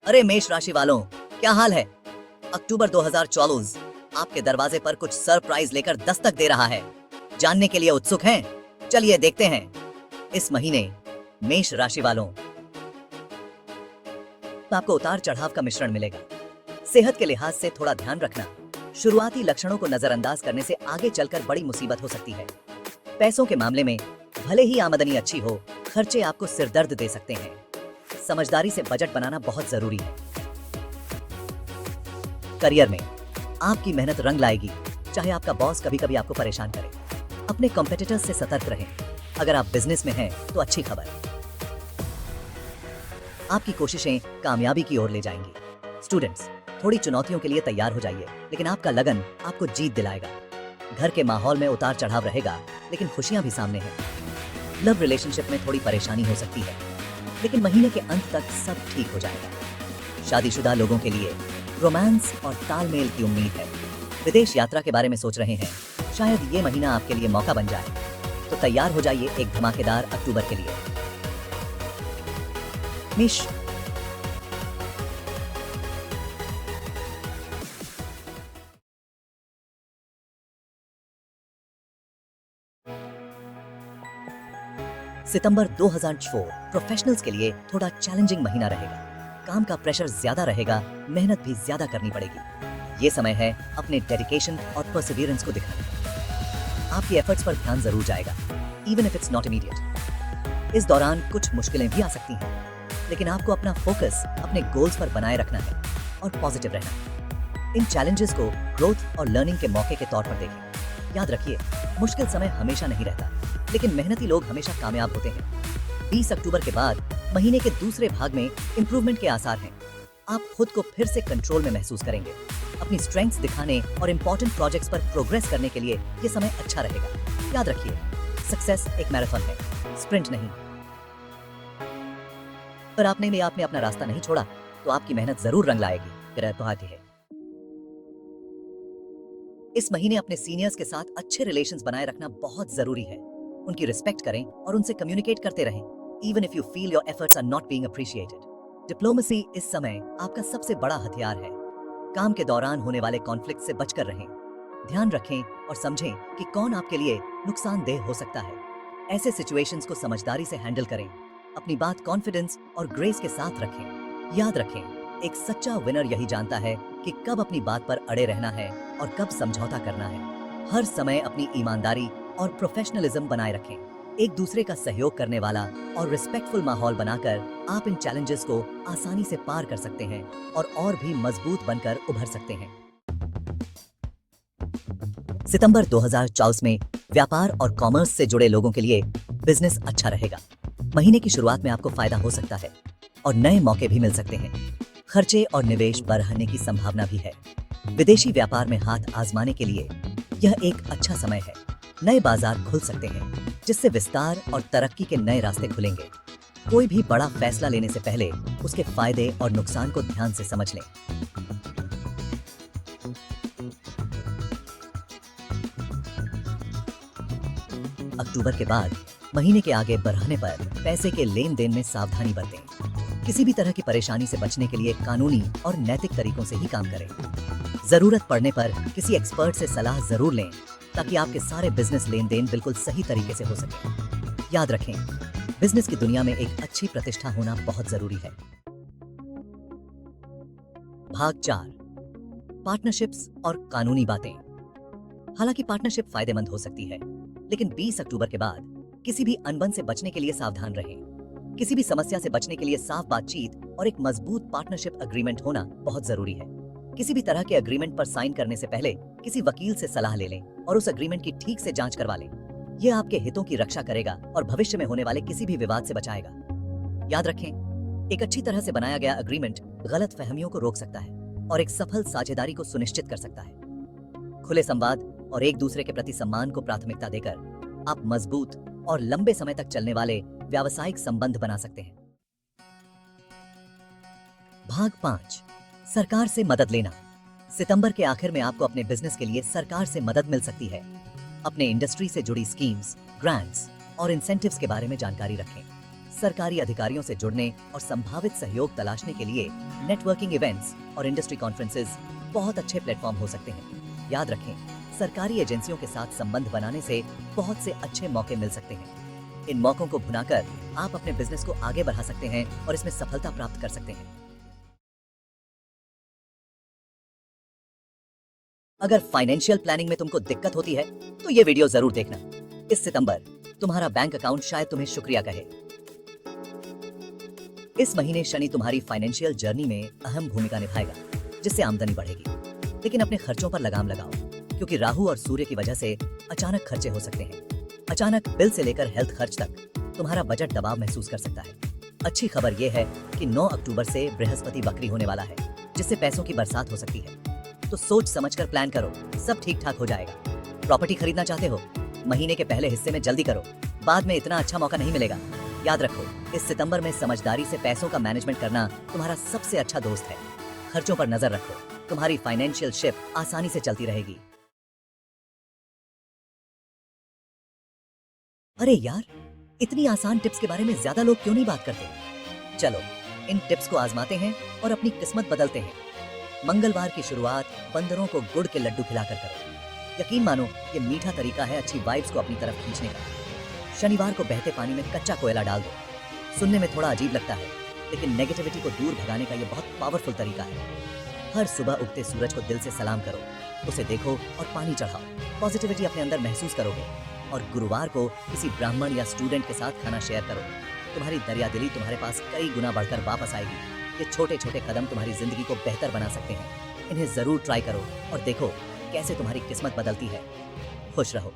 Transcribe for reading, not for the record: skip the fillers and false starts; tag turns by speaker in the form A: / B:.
A: अरे मेष राशि वालों, क्या हाल है। अक्टूबर 2024 आपके दरवाजे पर कुछ सरप्राइज लेकर दस्तक दे रहा है। जानने के लिए उत्सुक हैं? चलिए देखते हैं। इस महीने मेष राशि वालों, आपको उतार चढ़ाव का मिश्रण मिलेगा। सेहत के लिहाज से थोड़ा ध्यान रखना। शुरुआती लक्षणों को नजरअंदाज करने से आगे चलकर बड़ी मुसीबत हो सकती है। पैसों के मामले में भले ही आमदनी अच्छी हो, खर्चे आपको सिरदर्द दे सकते हैं। समझदारी से बजट बनाना बहुत जरूरी है। करियर में आपकी मेहनत रंग लाएगी, चाहे आपका बॉस कभी कभी आपको परेशान करे। अपने कॉम्पिटिटर्स से सतर्क रहें। अगर आप बिजनेस में हैं तो अच्छी खबर, आपकी कोशिशें कामयाबी की ओर ले जाएंगी। स्टूडेंट्स, थोड़ी चुनौतियों के लिए तैयार हो जाइए, लेकिन आपका लगन आपको जीत दिलाएगा। घर के माहौल में उतार चढ़ाव रहेगा, लेकिन खुशियां भी सामने हैं। लव रिलेशनशिप में थोड़ी परेशानी हो सकती है, लेकिन महीने के अंत तक सब ठीक हो जाएगा। शादीशुदा लोगों के लिए रोमांस और तालमेल की उम्मीद है। विदेश यात्रा के बारे में सोच रहे हैं? शायद ये महीना आपके लिए मौका बन जाए। तो तैयार हो जाइए एक धमाकेदार अक्टूबर के लिए। मेष, सितंबर 2004 प्रोफेशनल्स के लिए थोड़ा चैलेंजिंग महीना रहेगा। काम का प्रेशर ज्यादा रहेगा, मेहनत भी ज्यादा करनी पड़ेगी। ये समय है अपने डेडिकेशन और परसिवियरेंस को दिखाने का। आपकी एफर्ट्स पर ध्यान जरूर जाएगा, even if it's not immediate. इस दौरान कुछ मुश्किलें भी आ सकती हैं, लेकिन आपको अपना फोकस अपने गोल्स पर बनाए रखना है और पॉजिटिव रहना। इन चैलेंजेस को ग्रोथ और लर्निंग के मौके के तौर पर देखें। याद रखिए, मुश्किल समय हमेशा नहीं रहता, लेकिन मेहनती लोग हमेशा कामयाब होते हैं। 20 अक्टूबर के बाद महीने के दूसरे भाग में इंप्रूवमेंट के आसार हैं। आप खुद को फिर से कंट्रोल में महसूस करेंगे। अपनी स्ट्रेंथ्स दिखाने और इंपॉर्टेंट प्रोजेक्ट्स पर प्रोग्रेस करने के लिए ये समय अच्छा रहेगा। याद रखिए, सक्सेस एक मैराथन है, स्प्रिंट नहीं। पर आपने अपना रास्ता नहीं छोड़ा, तो आपकी मेहनत जरूर रंग लाएगी। है इस महीने अपने सीनियर्स के साथ अच्छे रिलेशंस बनाए रखना बहुत जरूरी है। उनकी रिस्पेक्ट करें और उनसे कम्युनिकेट करते रहें, even if you feel your efforts are not being appreciated. Diplomacy इस समय आपका सबसे बड़ा हथियार है। काम के दौरान होने वाले कॉन्फ्लिक्ट से बचकर रहें। ध्यान रखें और समझें कि कौन आपके लिए नुकसानदेह हो सकता है। ऐसे सिचुएशंस को समझदारी से हैंडल करें। अपनी बात कॉन्फिडेंस और ग्रेस के साथ रखें। याद रखें, एक सच्चा विनर यही जानता है कि कब अपनी बात पर अड़े रहना है और कब समझौता करना है। हर समय अपनी ईमानदारी और प्रोफेशनलिज्म बनाए रखें। एक दूसरे का सहयोग करने वाला और रिस्पेक्टफुल माहौल बनाकर आप इन चैलेंजेस को आसानी से पार कर सकते हैं और भी मजबूत बनकर उभर सकते हैं। सितंबर 2024 में व्यापार और कॉमर्स से जुड़े लोगों के लिए बिजनेस अच्छा रहेगा। महीने की शुरुआत में आपको फायदा हो सकता है और नए मौके भी मिल सकते हैं। खर्चे और निवेश बढ़ने की संभावना भी है। विदेशी व्यापार में हाथ आजमाने के लिए यह एक अच्छा समय है। नए बाजार खुल सकते हैं, जिससे विस्तार और तरक्की के नए रास्ते खुलेंगे। कोई भी बड़ा फैसला लेने से पहले उसके फायदे और नुकसान को ध्यान से समझ लें। अक्टूबर के बाद महीने के आगे बढ़ने पर पैसे के लेन देन में सावधानी बरतें। किसी भी तरह की परेशानी से बचने के लिए कानूनी और नैतिक तरीकों से ही काम करें। जरूरत पड़ने पर किसी एक्सपर्ट से सलाह जरूर लें, ताकि आपके सारे बिजनेस लेन देन बिल्कुल सही तरीके से हो सके। याद रखें, बिजनेस की दुनिया में एक अच्छी प्रतिष्ठा होना बहुत जरूरी है। भाग 4, पार्टनरशिप्स और कानूनी बातें। हालांकि पार्टनरशिप फायदेमंद हो सकती है, लेकिन 20 अक्टूबर के बाद किसी भी अनबन से बचने के लिए सावधान रहें। किसी भी समस्या से बचने के लिए साफ बातचीत और एक मजबूत पार्टनरशिप एग्रीमेंट होना बहुत जरूरी है। किसी भी तरह के एग्रीमेंट पर साइन करने से पहले किसी वकील से सलाह ले लें और उस एग्रीमेंट की ठीक से जांच करवा लें। यह आपके हितों की रक्षा करेगा और भविष्य में होने वाले किसी भी विवाद से बचाएगा। याद रखें, एक अच्छी तरह से बनाया गया एग्रीमेंट गलत फहमियों को रोक सकता है और एक सफल साझेदारी को सुनिश्चित कर सकता है। खुले संवाद और एक दूसरे के प्रति सम्मान को प्राथमिकता देकर आप मजबूत और लंबे समय तक चलने वाले व्यावसायिक संबंध बना सकते हैं। भाग 5, सरकार से मदद लेना। सितंबर के आखिर में आपको अपने बिजनेस के लिए सरकार से मदद मिल सकती है। अपने इंडस्ट्री से जुड़ी स्कीम्स, ग्रांट्स और इंसेंटिव्स के बारे में जानकारी रखें। सरकारी अधिकारियों से जुड़ने और संभावित सहयोग तलाशने के लिए नेटवर्किंग इवेंट्स और इंडस्ट्री कॉन्फ्रेंसेस बहुत अच्छे प्लेटफॉर्म हो सकते हैं। याद रखें, सरकारी एजेंसियों के साथ संबंध बनाने से बहुत से अच्छे मौके मिल सकते हैं। इन मौकों को भुनाकर आप अपने बिजनेस को आगे बढ़ा सकते हैं और इसमें सफलता प्राप्त कर सकते हैं। अगर फाइनेंशियल प्लानिंग में तुमको दिक्कत होती है तो ये वीडियो जरूर देखना। इस सितंबर तुम्हारा बैंक अकाउंट शायद तुम्हें शुक्रिया कहे। इस महीने शनि तुम्हारी फाइनेंशियल जर्नी में अहम भूमिका निभाएगा, जिससे आमदनी बढ़ेगी। लेकिन अपने खर्चों पर लगाम लगाओ, क्योंकि राहु और सूर्य की वजह से अचानक खर्चे हो सकते हैं। अचानक बिल से लेकर हेल्थ खर्च तक तुम्हारा बजट दबाव महसूस कर सकता है। अच्छी खबर यह है कि 9 अक्टूबर से बृहस्पति वक्री होने वाला है, जिससे पैसों की बरसात हो सकती है। तो सोच समझकर प्लान करो, सब ठीक ठाक हो जाएगा। प्रॉपर्टी खरीदना चाहते हो? महीने के पहले हिस्से में जल्दी करो, बाद में इतना अच्छा मौका नहीं मिलेगा। याद रखो, इस सितंबर में समझदारी से पैसों का मैनेजमेंट करना तुम्हारा सबसे अच्छा दोस्त है। खर्चों पर नजर रखो, तुम्हारी फाइनेंशियल शिप आसानी से चलती रहेगी। अरे यार, इतनी आसान टिप्स के बारे में ज्यादा लोग क्यों नहीं बात करते? चलो इन टिप्स को आजमाते हैं और अपनी किस्मत बदलते हैं। मंगलवार की शुरुआत बंदरों को गुड़ के लड्डू खिलाकर करो। यकीन मानो, ये मीठा तरीका है अच्छी वाइब्स को अपनी तरफ खींचने का। शनिवार को बहते पानी में कच्चा कोयला डाल दो। सुनने में थोड़ा अजीब लगता है, लेकिन नेगेटिविटी को दूर भगाने का ये बहुत पावरफुल तरीका है। हर सुबह उगते सूरज को दिल से सलाम करो, उसे देखो और पानी चढ़ाओ। पॉजिटिविटी अपने अंदर महसूस करोगे। और गुरुवार को किसी ब्राह्मण या स्टूडेंट के साथ खाना शेयर करो। तुम्हारी दरियादिली तुम्हारे पास कई गुना बढ़कर वापस आएगी। ये छोटे छोटे कदम तुम्हारी जिंदगी को बेहतर बना सकते हैं। इन्हें जरूर ट्राई करो और देखो कैसे तुम्हारी किस्मत बदलती है। खुश रहो।